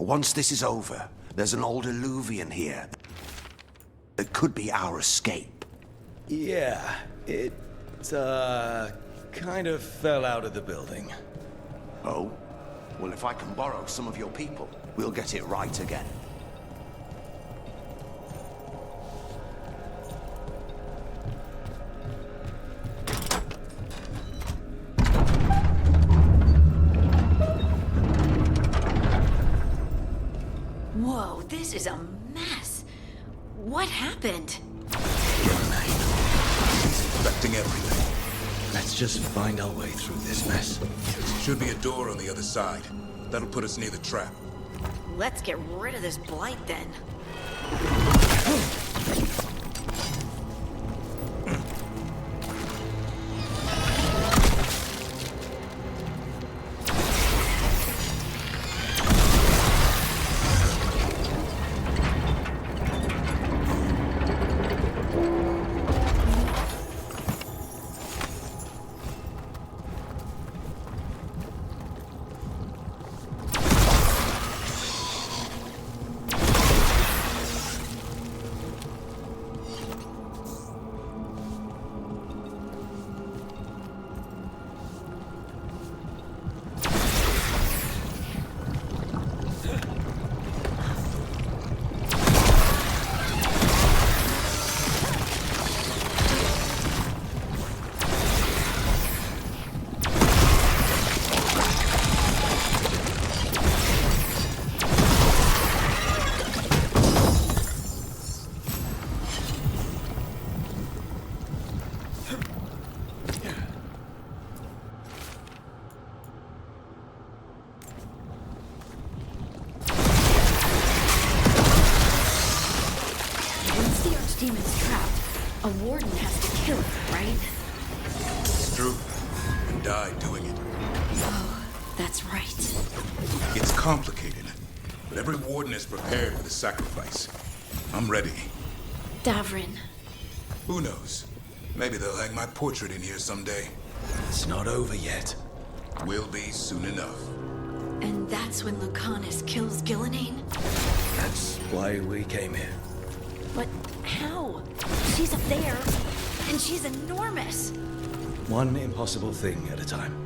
Once this is over, there's an old illuvian here that could be our escape. Yeah, it, kind of fell out of the building. Oh? Well, if I can borrow some of your people, we'll get it right again. Whoa, this is a mess. What happened? He's infecting everything. Let's just find our way through this mess. Should be a door on the other side. That'll put us near the trap. Let's get rid of this blight then. Demon's trapped. A warden has to kill it, right? It's true. And died doing it. Oh, that's right. It's complicated, but every warden is prepared for the sacrifice. I'm ready. Davrin. Who knows? Maybe they'll hang my portrait in here someday. It's not over yet. Will be soon enough. And that's when Lucanus kills Gillenane? That's why we came here. But how? She's up there, and she's enormous. One impossible thing at a time.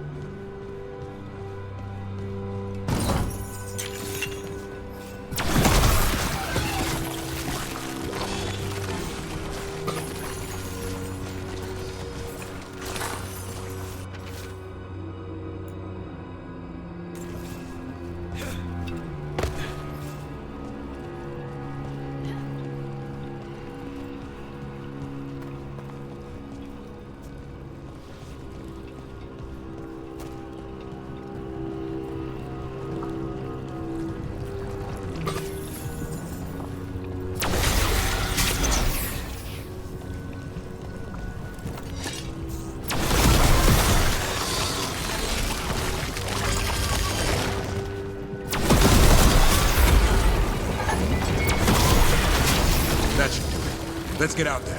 That should do it. Let's get out there.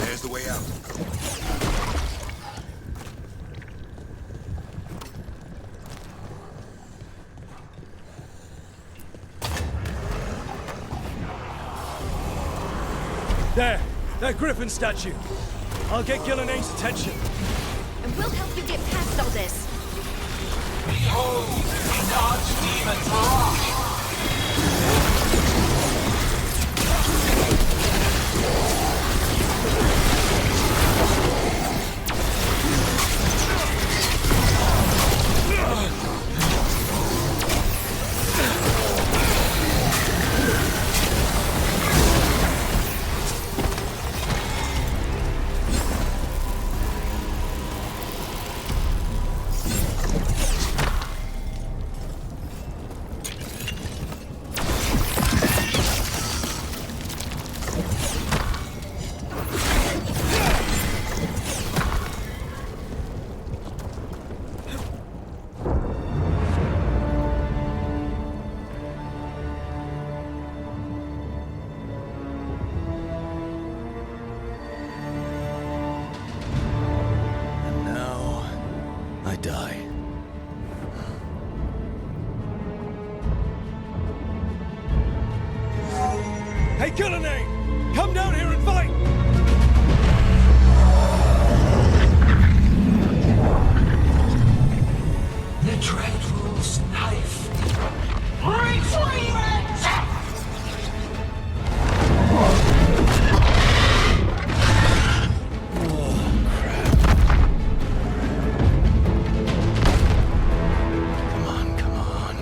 There's the way out. There! That griffin statue! I'll get Gillenane's attention. And we'll help you get past all this. Behold, the archdemon barrage! Hey, Gillenane! Come down here and fight! The Dreadwolf's knife. Retrieve it! Come on, come on.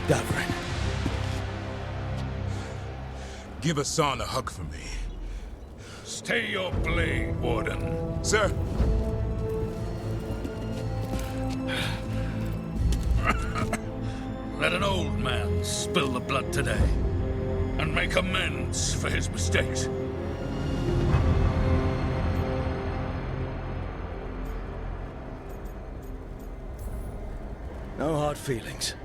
Davrin. Give Hassan a hug for me. Stay your blade, Warden. Sir, Let an old man spill the blood today, and make amends for his mistakes. No hard feelings.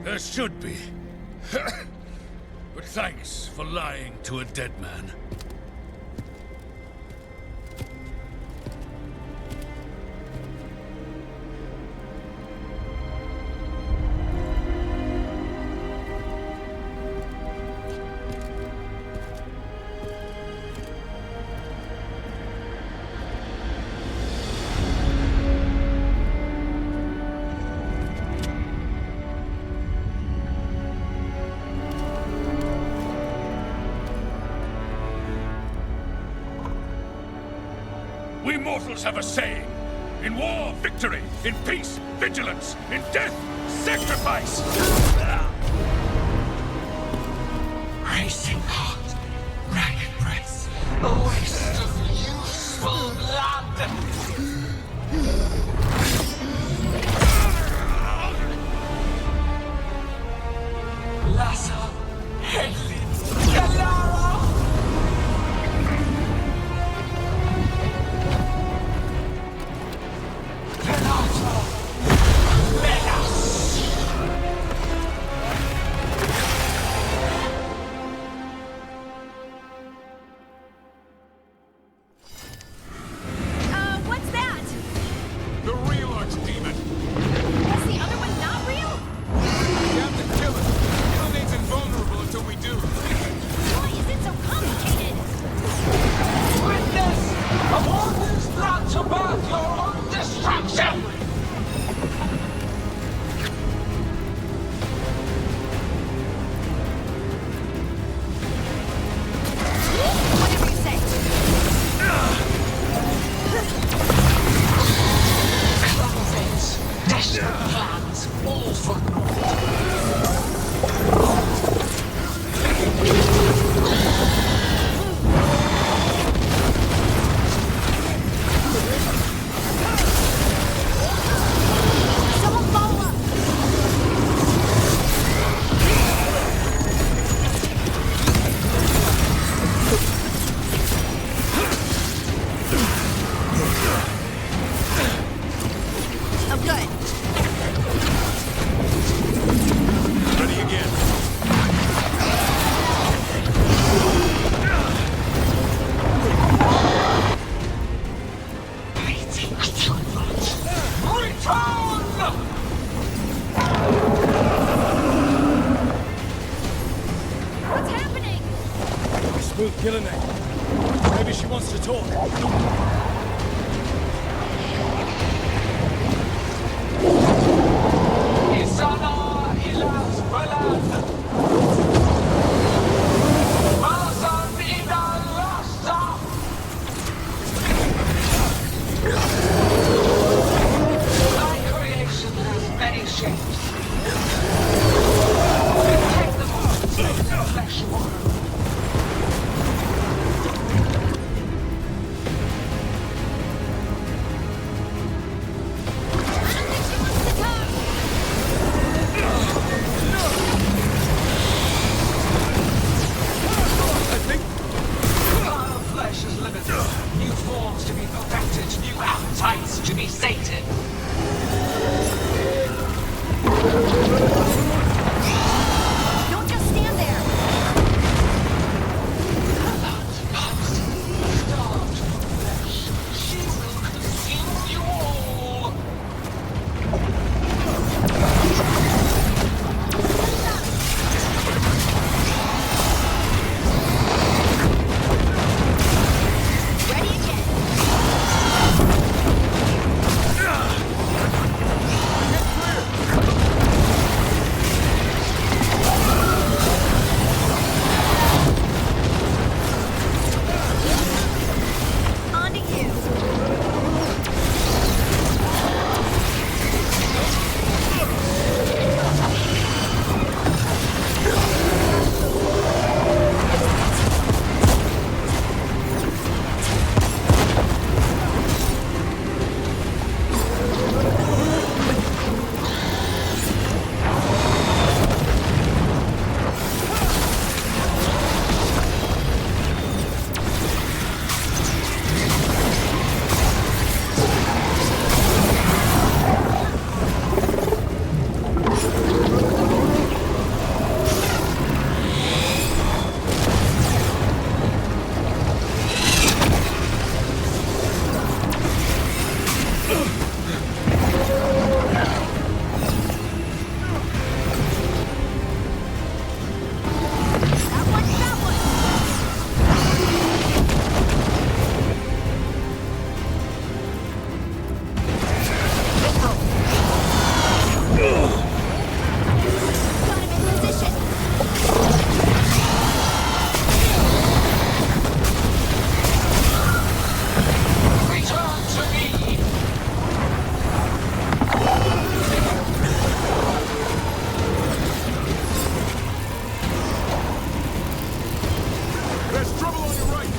There should be. But thanks for lying to a dead man. We mortals have a saying. In war, victory. In peace, vigilance. In death, sacrifice. Racing heart, ragged breath, a waste of useful blood. Lassa, Hedlin, Galara. Venata, Menas. forms to be perfected, new appetites to be sated. Don't just stand there. Starved flesh, she will consume you all. Ready again. On to you. That one, that one. Got him in position. Return to me. There's trouble on your right!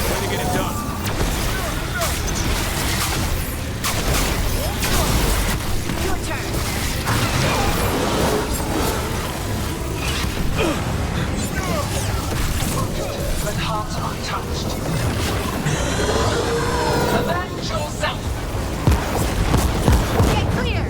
Way to get it done. Your turn. But hearts untouched. Avenge yourself. Get clear.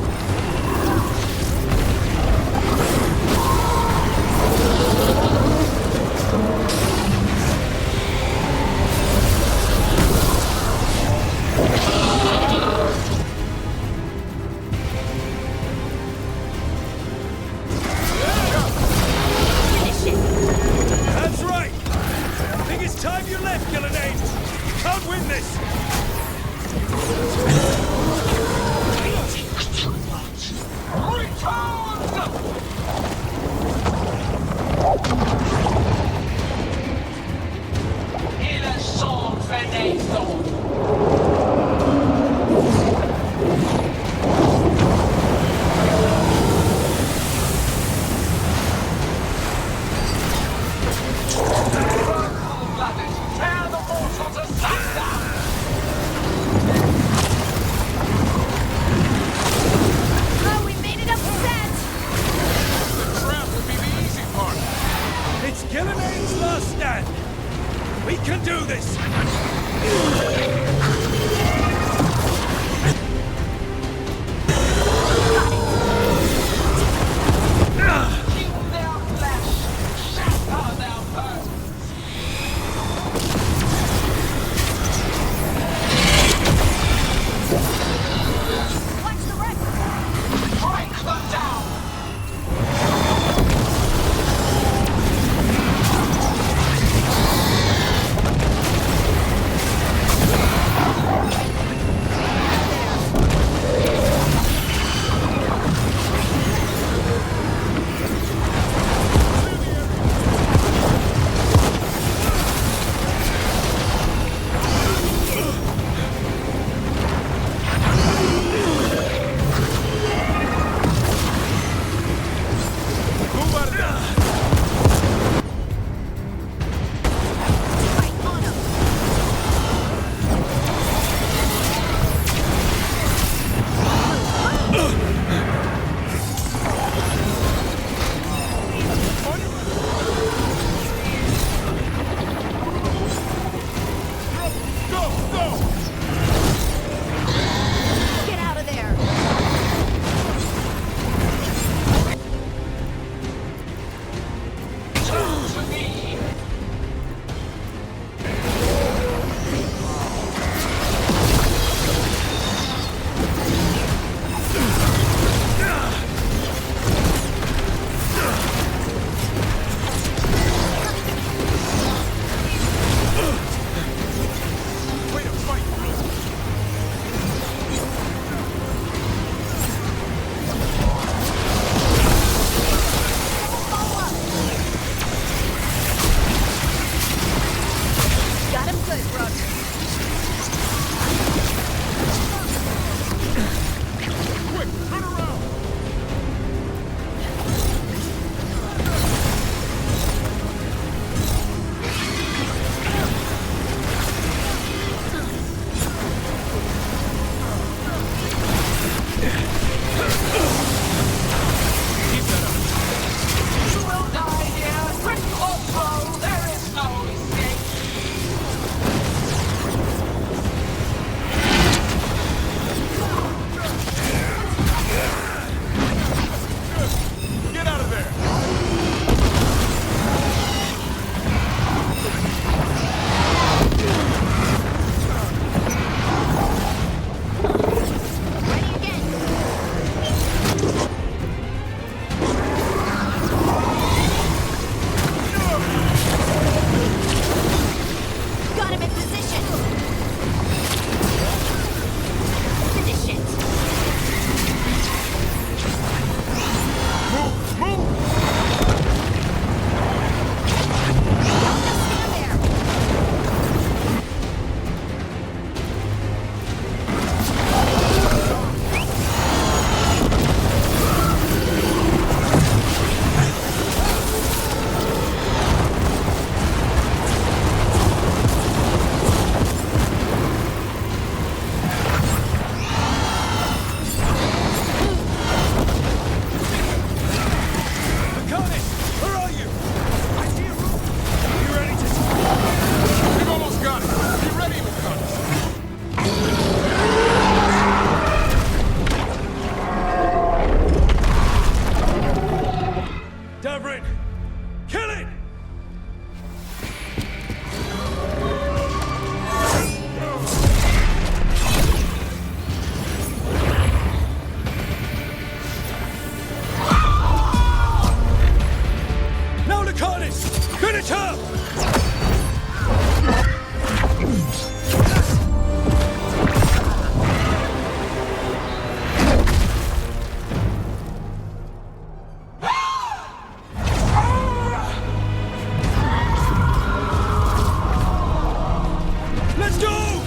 Finish it. That's right! I think it's time you left, Gillenane! You can't win this! Il est sans venaison. Tear the mortals asunder! Oh, we made it upset. The trap would be the easy part. It's Gillenane's last stand! We can do this! Eat their flesh, shatter their bones. Watch the right. Strike them down. Lucanus! Finish her! Let's go!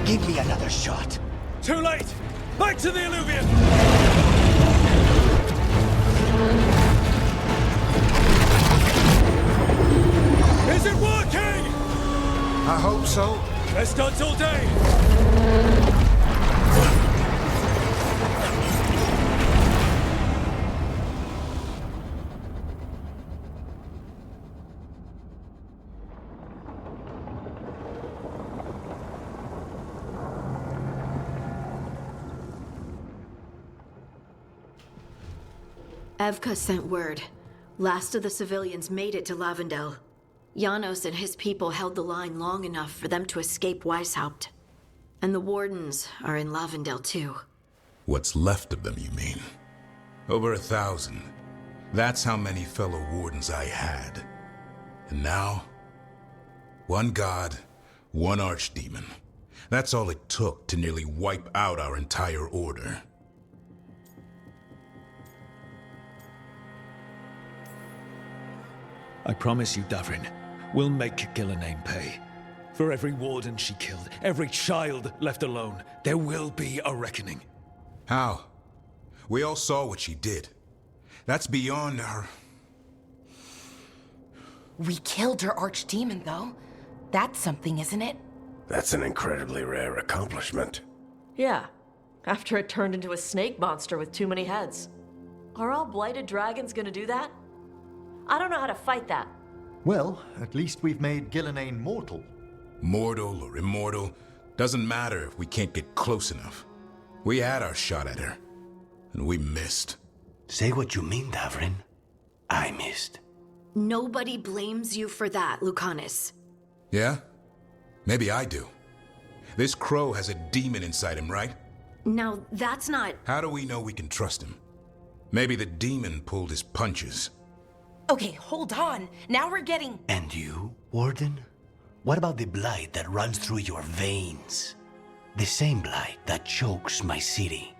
Give me another shot. Too late! Back to the alluvion! Is it working? I hope so. Best odds all day! Evka sent word. Last of the civilians made it to Lavendel. Janos and his people held the line long enough for them to escape Weishaupt. And the wardens are in Lavendel too. What's left of them, you mean? Over 1,000. That's how many fellow wardens I had. And now, one god, one archdemon. That's all it took to nearly wipe out our entire order. I promise you, Davrin, we'll make Gillenane pay. For every warden she killed, every child left alone, there will be a reckoning. How? We all saw what she did. That's beyond our... We killed her archdemon, though. That's something, isn't it? That's an incredibly rare accomplishment. Yeah, after it turned into a snake monster with too many heads. Are all blighted dragons gonna do that? I don't know how to fight that. Well, at least we've made Gillenane mortal. Mortal or immortal, doesn't matter if we can't get close enough. We had our shot at her, and we missed. Say what you mean, Davrin. I missed. Nobody blames you for that, Lucanus. Yeah? Maybe I do. This crow has a demon inside him, right? Now, that's not... How do we know we can trust him? Maybe the demon pulled his punches. Okay, hold on. Now we're getting... And you, Warden? What about the blight that runs through your veins? The same blight that chokes my city.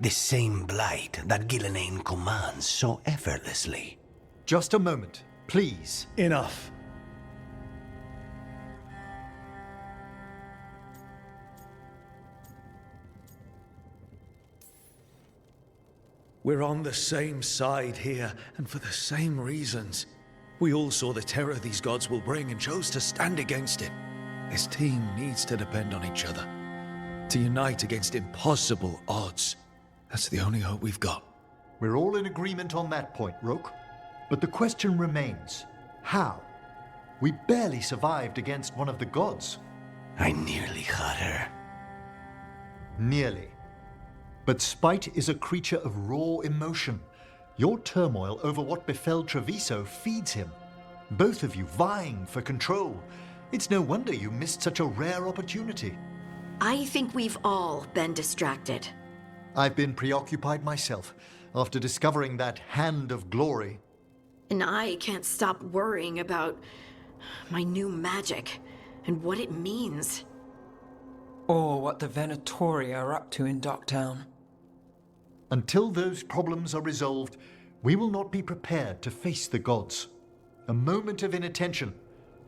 The same blight that Gillenane commands so effortlessly. Just a moment, please. Enough. We're on the same side here, and for the same reasons. We all saw the terror these gods will bring and chose to stand against it. This team needs to depend on each other. To unite against impossible odds. That's the only hope we've got. We're all in agreement on that point, Rook. But the question remains, how? We barely survived against one of the gods. I nearly had her. Nearly. But spite is a creature of raw emotion. Your turmoil over what befell Treviso feeds him. Both of you vying for control. It's no wonder you missed such a rare opportunity. I think we've all been distracted. I've been preoccupied myself after discovering that hand of glory. And I can't stop worrying about my new magic and what it means. Or what the Venatori are up to in Docktown. Until those problems are resolved, we will not be prepared to face the gods. A moment of inattention,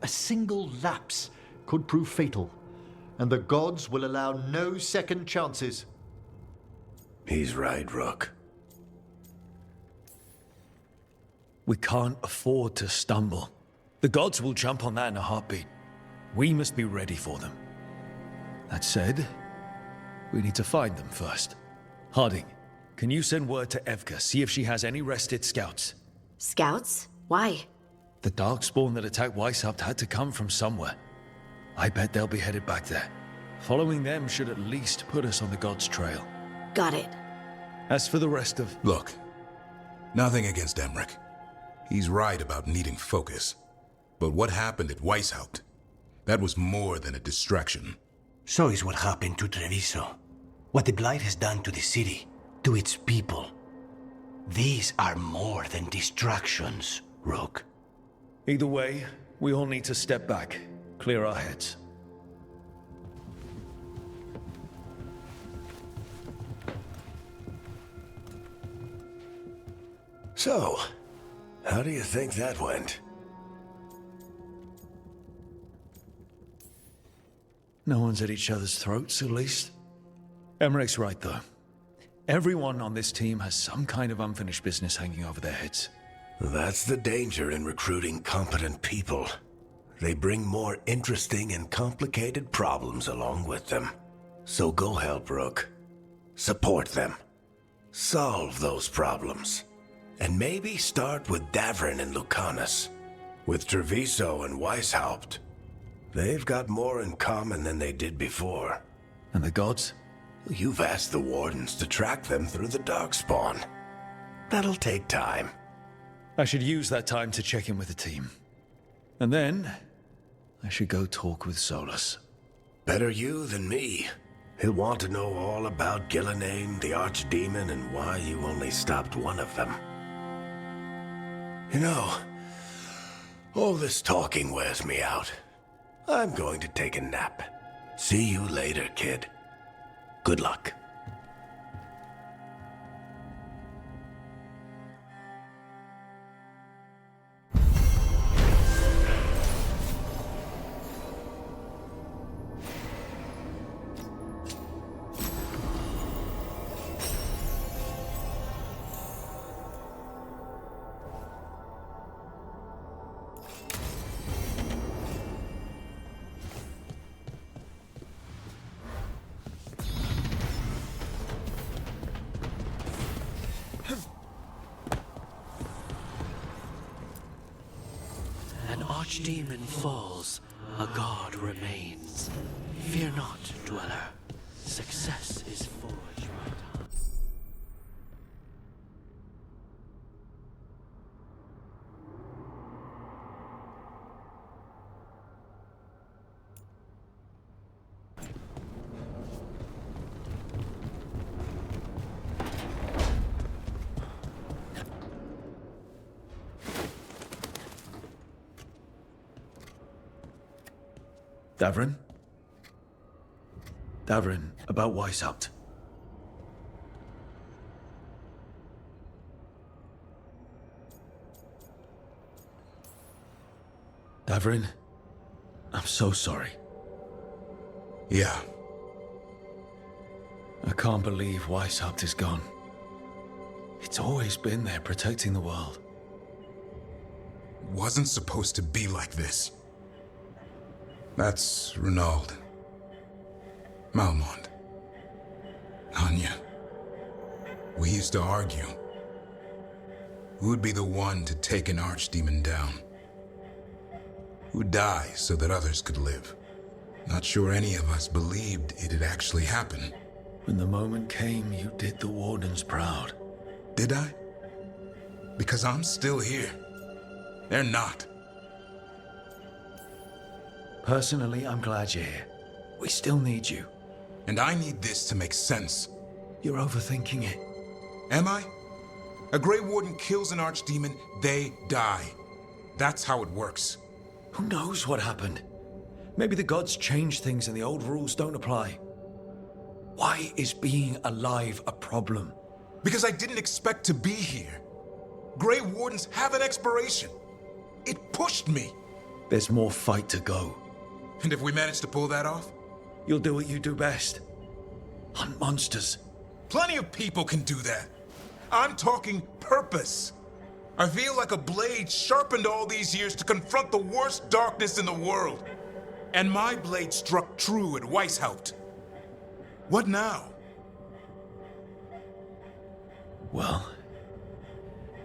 a single lapse, could prove fatal, and the gods will allow no second chances. He's right, Rook. We can't afford to stumble. The gods will jump on that in a heartbeat. We must be ready for them. That said, we need to find them first. Harding, can you send word to Evka, see if she has any rested scouts? Scouts? Why? The Darkspawn that attacked Weishaupt had to come from somewhere. I bet they'll be headed back there. Following them should at least put us on the gods' trail. Got it. As for the rest of... Look, nothing against Emmerich. He's right about needing focus. But what happened at Weishaupt? That was more than a distraction. So is what happened to Treviso. What the blight has done to the city, to its people. These are more than distractions, Rook. Either way, we all need to step back, clear our heads. So, how do you think that went? No one's at each other's throats, at least. Emmerich's right, though. Everyone on this team has some kind of unfinished business hanging over their heads. That's the danger in recruiting competent people. They bring more interesting and complicated problems along with them. So go help Rook. Support them. Solve those problems. And maybe start with Davrin and Lucanus. With Treviso and Weishaupt. They've got more in common than they did before. And the gods? You've asked the Wardens to track them through the Darkspawn. That'll take time. I should use that time to check in with the team. And then, I should go talk with Solus. Better you than me. He'll want to know all about Gillenane, the Archdemon, and why you only stopped one of them. You know, all this talking wears me out. I'm going to take a nap. See you later, kid. Good luck. An archdemon falls, a god remains. Fear not, dweller. Success is forged by time. Davrin? Davrin, about Weishaupt. Davrin, I'm so sorry. Yeah. I can't believe Weishaupt is gone. It's always been there protecting the world. Wasn't supposed to be like this. That's Renaud. Malmont. Anya. We used to argue. Who'd be the one to take an archdemon down? Who'd die so that others could live? Not sure any of us believed it'd actually happen. When the moment came, you did the Wardens proud. Did I? Because I'm still here. They're not. Personally, I'm glad you're here. We still need you. And I need this to make sense. You're overthinking it. Am I? A Grey Warden kills an archdemon, they die. That's how it works. Who knows what happened? Maybe the gods changed things and the old rules don't apply. Why is being alive a problem? Because I didn't expect to be here. Grey Wardens have an expiration. It pushed me. There's more fight to go. And if we manage to pull that off? You'll do what you do best. Hunt monsters. Plenty of people can do that. I'm talking purpose. I feel like a blade sharpened all these years to confront the worst darkness in the world. And my blade struck true at Weishaupt. What now? Well,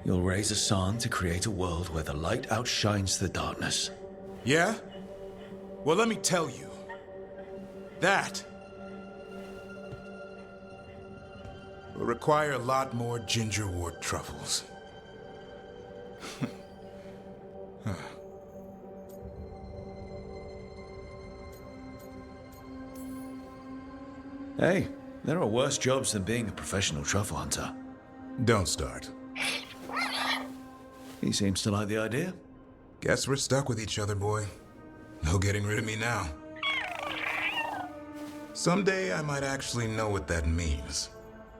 you'll raise a song to create a world where the light outshines the darkness. Yeah? Well, let me tell you. That will require a lot more gingerwort truffles. Huh. Hey, there are worse jobs than being a professional truffle hunter. Don't start. He seems to like the idea. Guess we're stuck with each other, boy. No getting rid of me now. Someday I might actually know what that means.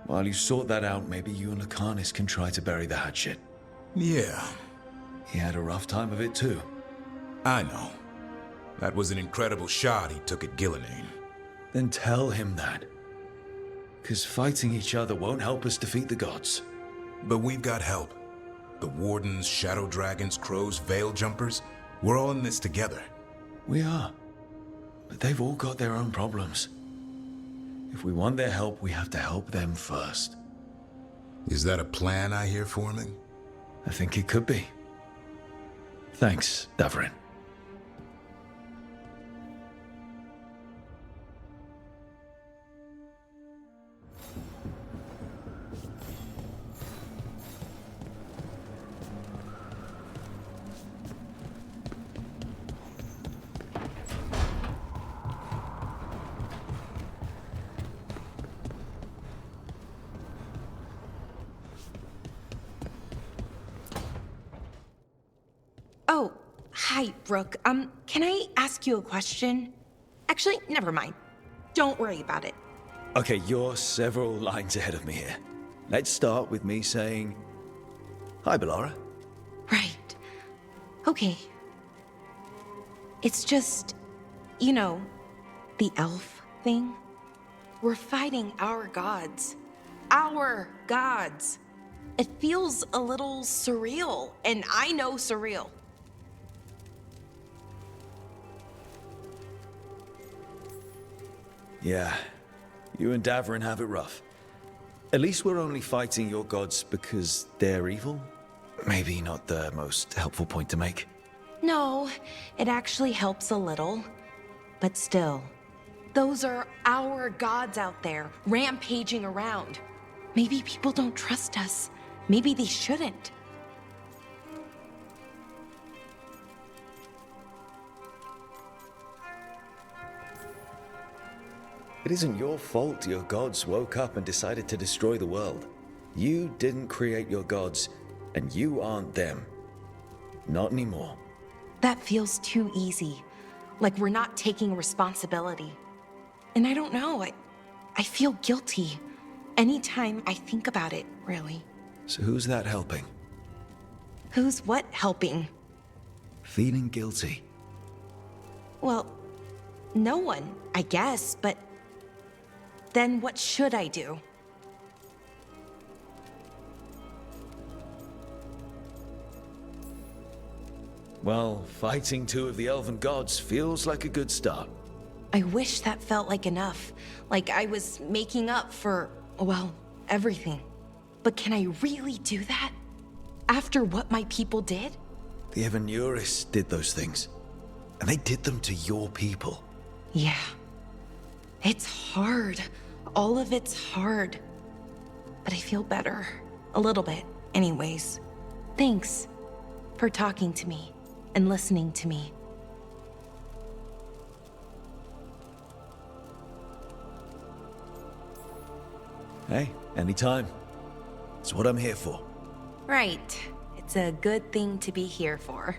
While you sort that out, maybe you and Lucanus can try to bury the hatchet. Yeah. He had a rough time of it too. I know. That was an incredible shot he took at Gillenane. Then tell him that. Because fighting each other won't help us defeat the gods. But we've got help. The Wardens, Shadow Dragons, Crows, Veil Jumpers, we're all in this together. We are. But they've all got their own problems. If we want their help, we have to help them first. Is that a plan I hear forming? I think it could be. Thanks, Davrin. Oh, hi, Brooke. Can I ask you a question? Actually, never mind. Don't worry about it. Okay, you're several lines ahead of me here. Let's start with me saying, hi, Bellara. Right. Okay. It's just, you know, the elf thing. We're fighting our gods. Our gods. It feels a little surreal, and I know surreal. Yeah, you and Davrin have it rough. At least we're only fighting your gods because they're evil? Maybe not the most helpful point to make. No, it actually helps a little. But still, those are our gods out there, rampaging around. Maybe people don't trust us. Maybe they shouldn't. It isn't your fault your gods woke up and decided to destroy the world. You didn't create your gods, and you aren't them. Not anymore. That feels too easy. Like we're not taking responsibility. And I don't know, I feel guilty. Anytime I think about it, really. So who's that helping? Who's what helping? Feeling guilty. Well, no one, I guess, but then what should I do? Well, fighting two of the elven gods feels like a good start. I wish that felt like enough. Like I was making up for, well, everything. But can I really do that? After what my people did? The Evanuris did those things. And they did them to your people. Yeah. It's hard. All of it's hard. But I feel better. A little bit, anyways. Thanks for talking to me and listening to me. Hey, anytime. It's what I'm here for. Right. It's a good thing to be here for.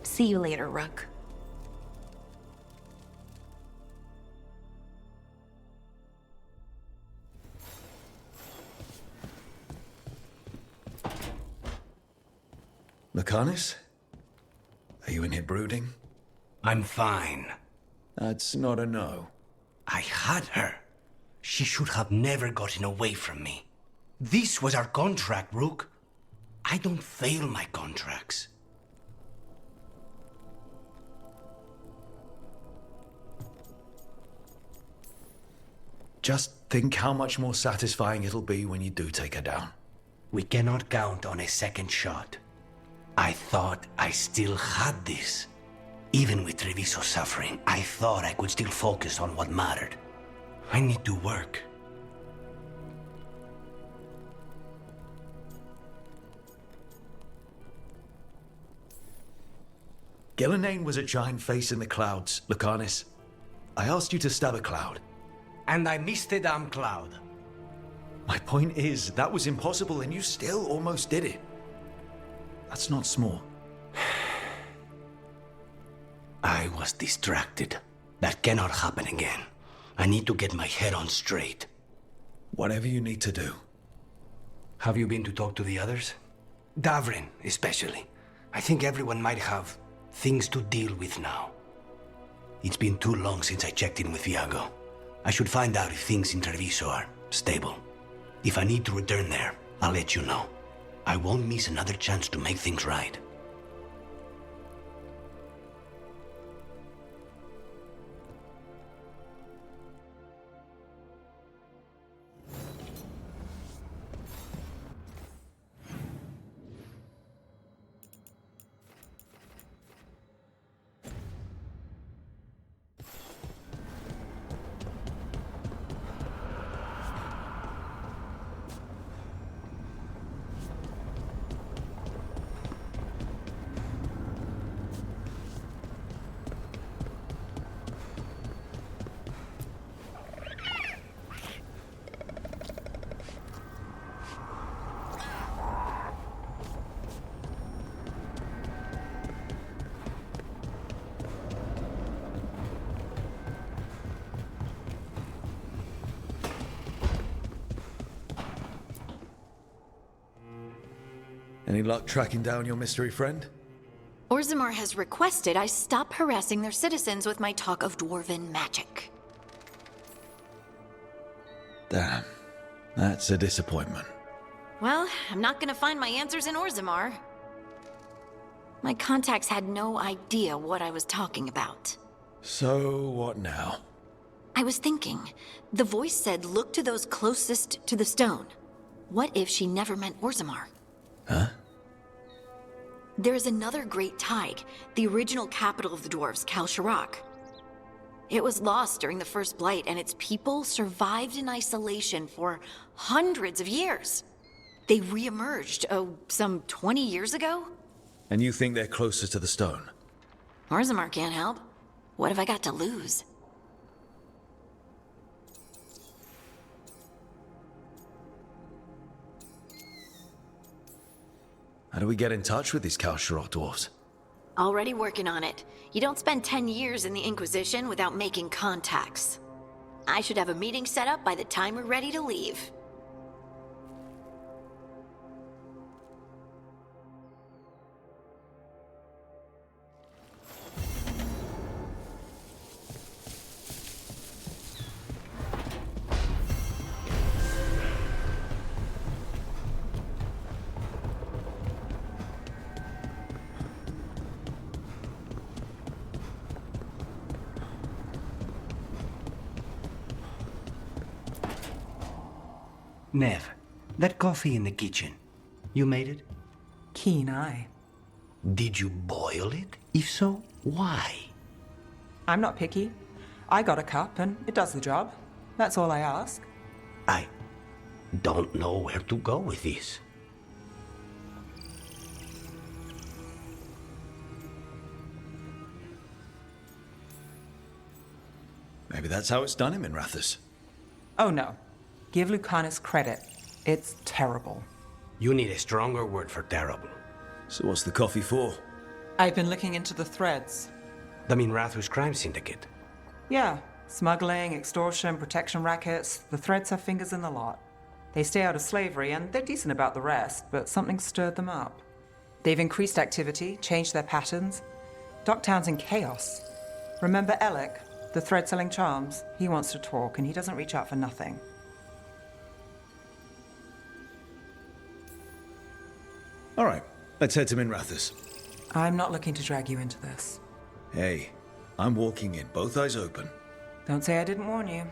See you later, Rook. Lucanus? Are you in here brooding? I'm fine. That's not a no. I had her. She should have never gotten away from me. This was our contract, Rook. I don't fail my contracts. Just think how much more satisfying it'll be when you do take her down. We cannot count on a second shot. I thought I still had this. Even with Treviso suffering, I thought I could still focus on what mattered. I need to work. Gillenane was a giant face in the clouds, Lucanus. I asked you to stab a cloud. And I missed the damn cloud. My point is, that was impossible and you still almost did it. That's not small. I was distracted. That cannot happen again. I need to get my head on straight. Whatever you need to do. Have you been to talk to the others? Davrin, especially. I think everyone might have things to deal with now. It's been too long since I checked in with Viago. I should find out if things in Treviso are stable. If I need to return there, I'll let you know. I won't miss another chance to make things right. Any luck tracking down your mystery friend? Orzammar has requested I stop harassing their citizens with my talk of dwarven magic. Damn. That's a disappointment. Well, I'm not gonna find my answers in Orzammar. My contacts had no idea what I was talking about. So, what now? I was thinking, the voice said look to those closest to the stone. What if she never meant Orzammar? Huh? There is another great Tig, the original capital of the dwarves, Kalsharak. It was lost during the First Blight, and its people survived in isolation for hundreds of years. They re-emerged, some 20 years ago? And you think they're closer to the stone? Orzammar can't help. What have I got to lose? How do we get in touch with these Kalsharok dwarves? Already working on it. You don't spend 10 years in the Inquisition without making contacts. I should have a meeting set up by the time we're ready to leave. Nev, that coffee in the kitchen, you made it? Keen eye. Did you boil it? If so, why? I'm not picky. I got a cup and it does the job. That's all I ask. I don't know where to go with this. Maybe that's how it's done in Minrathous. Oh no. Give Lucanus credit. It's terrible. You need a stronger word for terrible. So what's the coffee for? I've been looking into the threads. The Minrathous crime syndicate. Yeah. Smuggling, extortion, protection rackets. The threads have fingers in the lot. They stay out of slavery and they're decent about the rest, but something stirred them up. They've increased activity, changed their patterns. Docktown's in chaos. Remember Alec, the thread-selling charms? He wants to talk and he doesn't reach out for nothing. All right, let's head to Minrathous. I'm not looking to drag you into this. Hey, I'm walking in, both eyes open. Don't say I didn't warn you.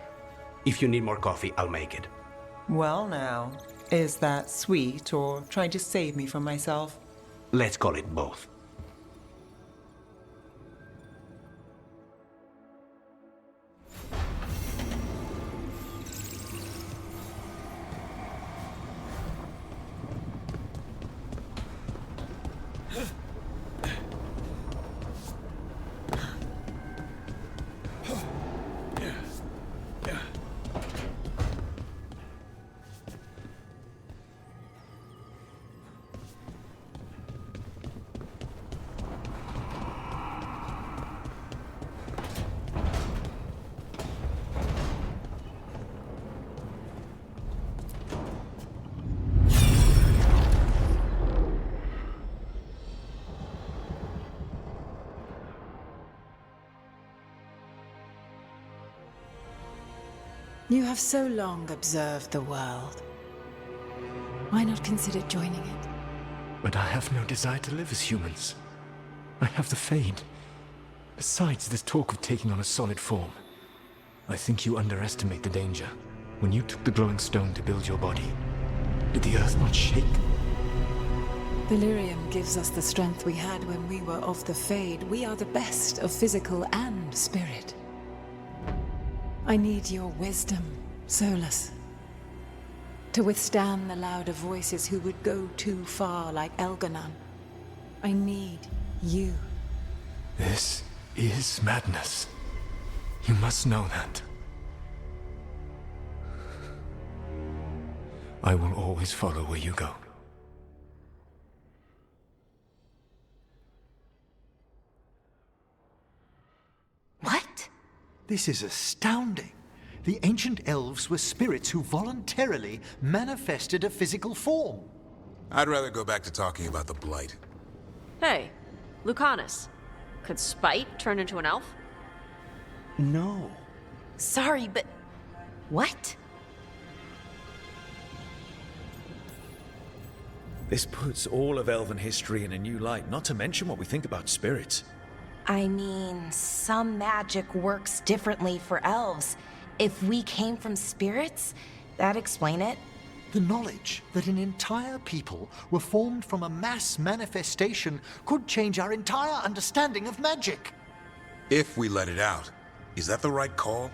If you need more coffee, I'll make it. Well now, is that sweet or trying to save me from myself? Let's call it both. You have so long observed the world. Why not consider joining it? But I have no desire to live as humans. I have the Fade. Besides this talk of taking on a solid form, I think you underestimate the danger. When you took the glowing stone to build your body, did the earth not shake? Delirium gives us the strength we had when we were of the Fade. We are the best of physical and spirit. I need your wisdom, Solus, to withstand the louder voices who would go too far like Elganon. I need you. This is madness. You must know that. I will always follow where you go. What? This is astounding. The ancient elves were spirits who voluntarily manifested a physical form. I'd rather go back to talking about the Blight. Hey, Lucanus. Could Spite turn into an elf? No. Sorry, but... what? This puts all of elven history in a new light, not to mention what we think about spirits. I mean, some magic works differently for elves. If we came from spirits, that'd explain it. The knowledge that an entire people were formed from a mass manifestation could change our entire understanding of magic. If we let it out, is that the right call?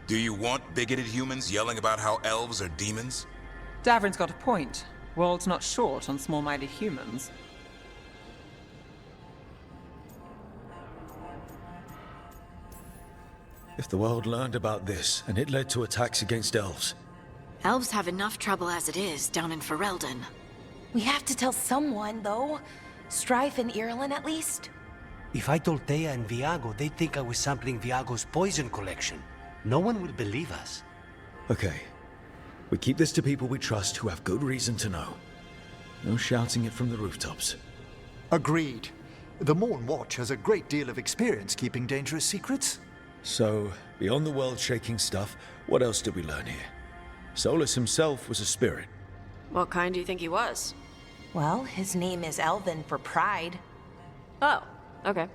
Do you want bigoted humans yelling about how elves are demons? Davrin's got a point. World's not short on small-minded humans. If the world learned about this, and it led to attacks against elves. Elves have enough trouble as it is down in Ferelden. We have to tell someone, though. Strife and Irulan, at least. If I told Thea and Viago, they'd think I was sampling Viago's poison collection. No one will believe us. Okay. We keep this to people we trust who have good reason to know. No shouting it from the rooftops. Agreed. The Morn Watch has a great deal of experience keeping dangerous secrets. So, beyond the world-shaking stuff, what else did we learn here? Solus himself was a spirit. What kind do you think he was? Well, his name is Elven for pride. Oh, okay.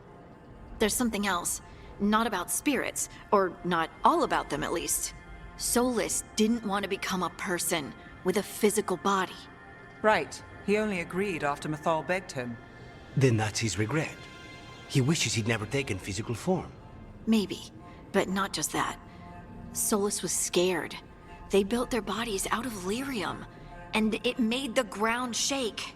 There's something else. Not about spirits, or not all about them at least. Solus didn't want to become a person with a physical body. Right. He only agreed after Mythal begged him. Then that's his regret. He wishes he'd never taken physical form. Maybe, but not just that. Solus was scared. They built their bodies out of lyrium, and it made the ground shake.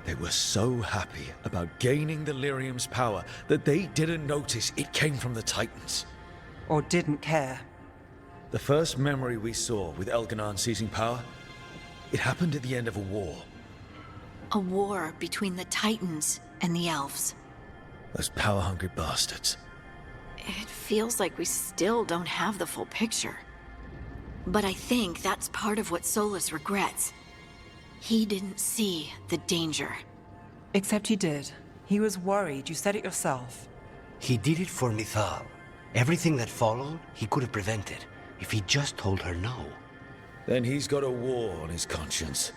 They were so happy about gaining the lyrium's power that they didn't notice it came from the Titans. Or didn't care. The first memory we saw with Elganon seizing power, it happened at the end of a war. A war between the Titans and the elves. Those power-hungry bastards. It feels like we still don't have the full picture. But I think that's part of what Solus regrets. He didn't see the danger. Except he did. He was worried, you said it yourself. He did it for Mythal. Everything that followed, he could have prevented, if he just told her no. Then he's got a war on his conscience.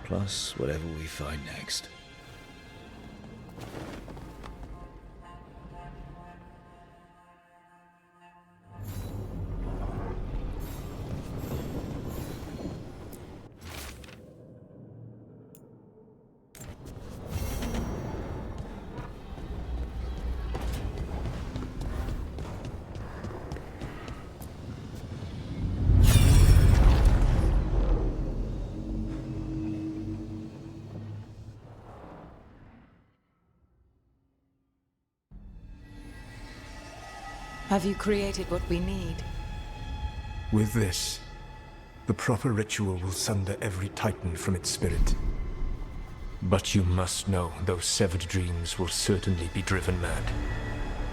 Plus, whatever we find next. Have you created what we need? With this, the proper ritual will sunder every Titan from its spirit. But you must know those severed dreams will certainly be driven mad.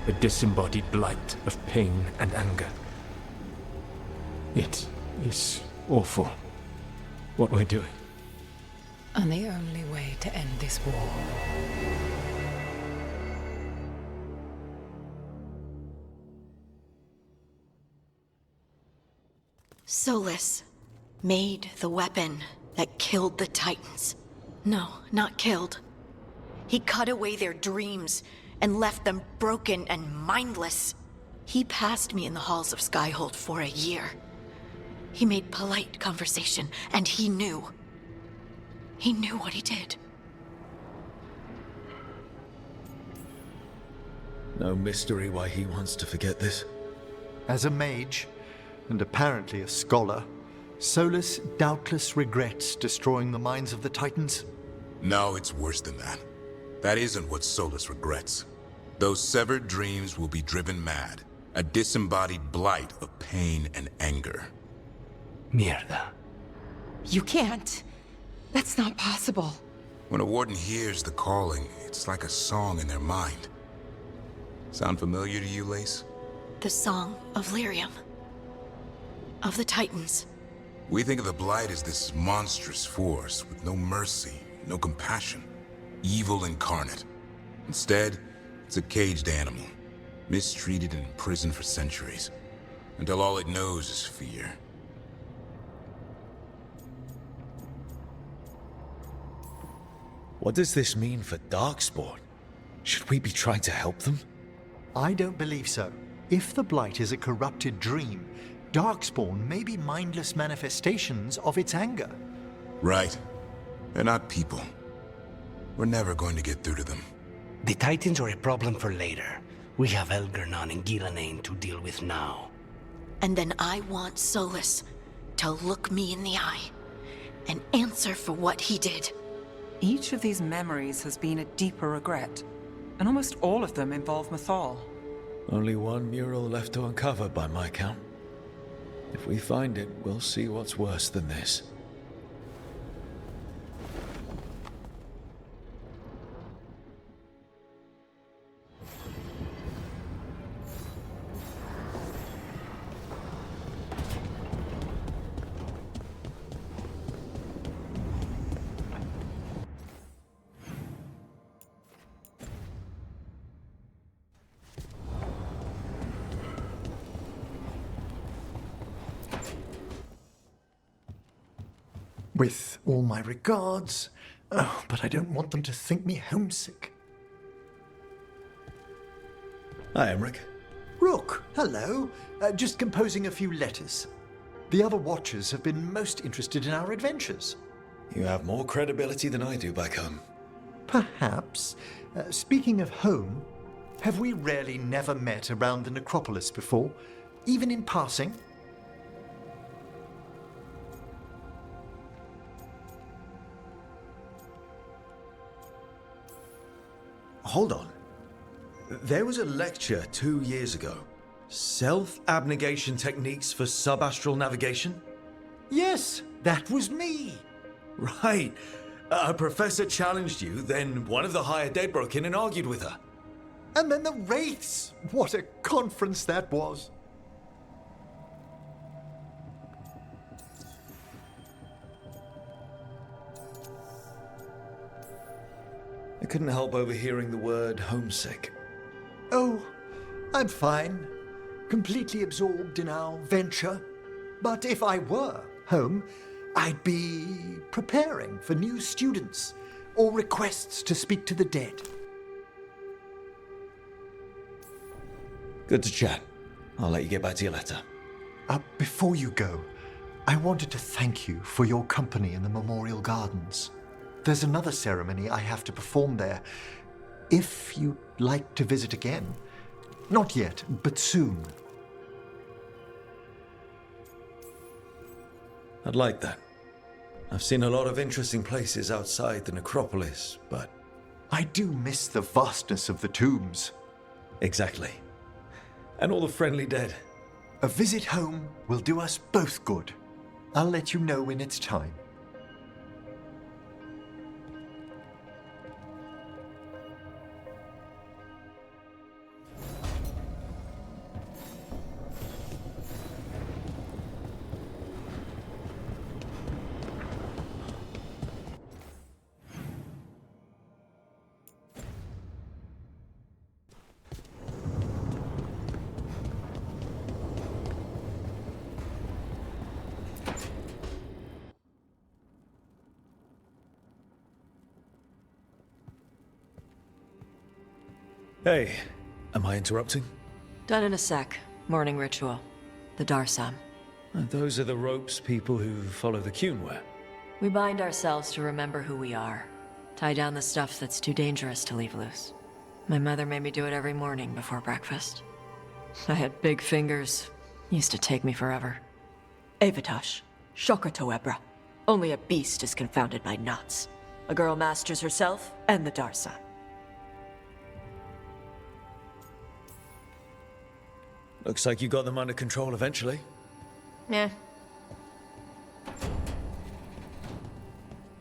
A disembodied blight of pain and anger. It is awful what we're doing. And the only way to end this war Solus made the weapon that killed the Titans. No, not killed. He cut away their dreams and left them broken and mindless. He passed me in the halls of Skyhold for a year. He made polite conversation, and he knew. He knew what he did. No mystery why he wants to forget this. As a mage, and apparently a scholar, Solus doubtless regrets destroying the minds of the Titans. No, it's worse than that. That isn't what Solus regrets. Those severed dreams will be driven mad, a disembodied blight of pain and anger. Mierda. You can't. That's not possible. When a warden hears the calling, it's like a song in their mind. Sound familiar to you, Lace? The Song of Lyrium. Of the Titans. We think of the Blight as this monstrous force with no mercy, no compassion. Evil incarnate. Instead, it's a caged animal, mistreated and imprisoned for centuries, until all it knows is fear. What does this mean for Darkspawn? Should we be trying to help them? I don't believe so. If the Blight is a corrupted dream, Darkspawn may be mindless manifestations of its anger. Right. They're not people. We're never going to get through to them. The Titans are a problem for later. We have Elgernon and Gillenane to deal with now. And then I want Solus to look me in the eye and answer for what he did. Each of these memories has been a deeper regret, and almost all of them involve Mythal. Only one mural left to uncover by my count. If we find it, we'll see what's worse than this. With all my regards. Oh, but I don't want them to think me homesick. Hi, Emmerich. Rook, hello. Just composing a few letters. The other Watchers have been most interested in our adventures. You have more credibility than I do back home. Perhaps. Speaking of home, have we really never met around the necropolis before? Even in passing? Hold on. There was a lecture 2 years ago. Self-abnegation techniques for subastral navigation? Yes, that was me. Right. A professor challenged you, then one of the higher dead broke in and argued with her. And then the Wraiths! What a conference that was! I couldn't help overhearing the word homesick. Oh, I'm fine. Completely absorbed in our venture. But if I were home, I'd be preparing for new students or requests to speak to the dead. Good to chat. I'll let you get back to your letter. Before you go, I wanted to thank you for your company in the Memorial Gardens. There's another ceremony I have to perform there. If you'd like to visit again. Not yet, but soon. I'd like that. I've seen a lot of interesting places outside the necropolis, but... I do miss the vastness of the tombs. Exactly. And all the friendly dead. A visit home will do us both good. I'll let you know when it's time. Hey, am I interrupting? Done in a sec. Morning ritual. The Darsam. Those are the ropes people who follow the Qun wear. We bind ourselves to remember who we are. Tie down the stuff that's too dangerous to leave loose. My mother made me do it every morning before breakfast. I had big fingers. Used to take me forever. Avatash. Shokratoebra. Only a beast is confounded by knots. A girl masters herself and the Darsam. Looks like you got them under control eventually. Yeah.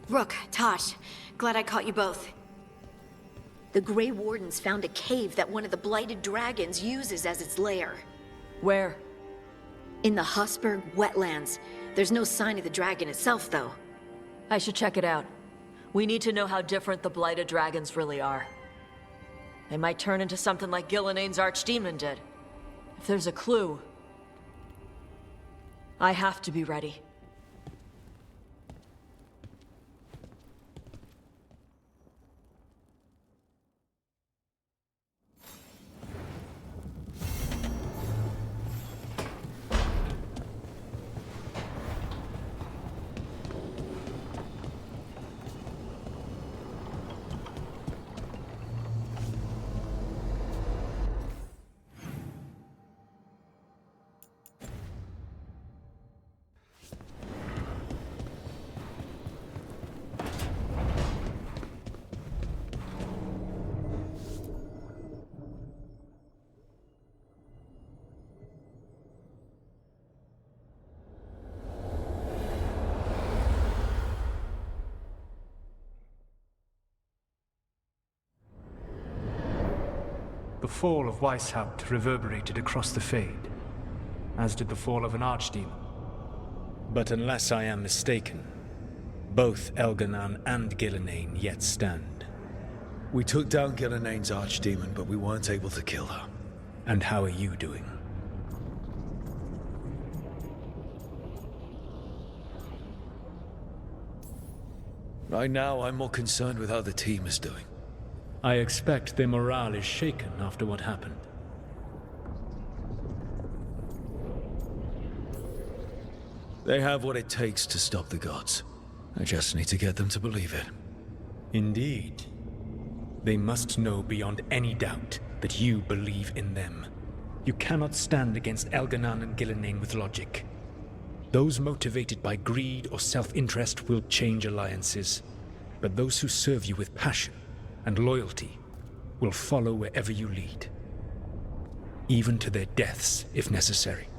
Rook, Tosh, glad I caught you both. The Grey Wardens found a cave that one of the Blighted Dragons uses as its lair. Where? In the Husberg wetlands. There's no sign of the dragon itself, though. I should check it out. We need to know how different the Blighted Dragons really are. They might turn into something like Gillenane's archdemon did. If there's a clue, I have to be ready. The fall of Weishaupt reverberated across the Fade, as did the fall of an archdemon. But unless I am mistaken, both Elganan and Gillenane yet stand. We took down Gillenane's archdemon, but we weren't able to kill her. And how are you doing? Right now, I'm more concerned with how the team is doing. I expect their morale is shaken after what happened. They have what it takes to stop the gods. I just need to get them to believe it. Indeed. They must know beyond any doubt that you believe in them. You cannot stand against Elganan and Gillenane with logic. Those motivated by greed or self-interest will change alliances, but those who serve you with passion and loyalty will follow wherever you lead, even to their deaths if necessary.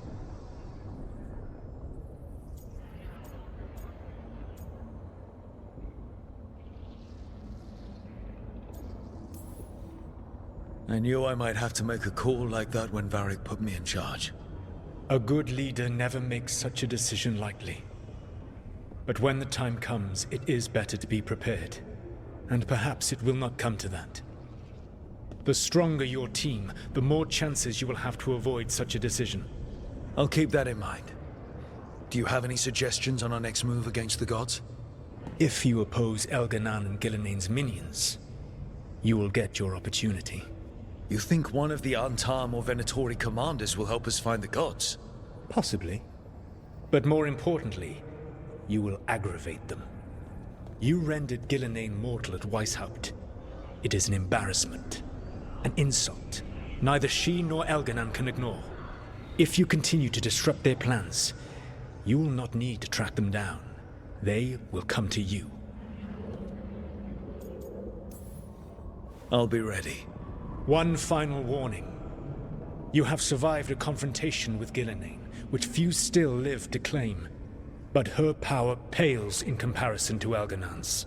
I knew I might have to make a call like that when Varric put me in charge. A good leader never makes such a decision lightly. But when the time comes, it is better to be prepared. And perhaps it will not come to that. The stronger your team, the more chances you will have to avoid such a decision. I'll keep that in mind. Do you have any suggestions on our next move against the gods? If you oppose Elganan and Gillenane's minions, you will get your opportunity. You think one of the Antam or Venatori commanders will help us find the gods? Possibly. But more importantly, you will aggravate them. You rendered Gillenane mortal at Weishaupt. It is an embarrassment, an insult, neither she nor Elganan can ignore. If you continue to disrupt their plans, you will not need to track them down. They will come to you. I'll be ready. One final warning. You have survived a confrontation with Gillenane, which few still live to claim. But her power pales in comparison to Elganan's.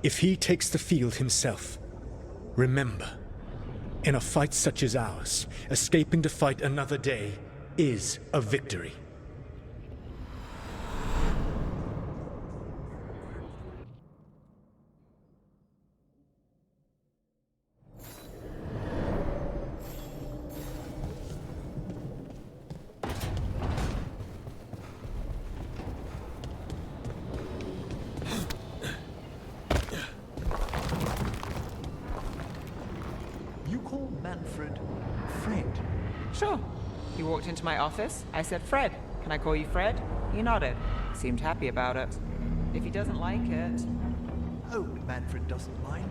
If he takes the field himself, remember, in a fight such as ours, escaping to fight another day is a victory. You call Manfred Fred? Sure. He walked into my office. I said, Fred, can I call you Fred? He nodded. Seemed happy about it. If he doesn't like it... Oh, Manfred doesn't mind.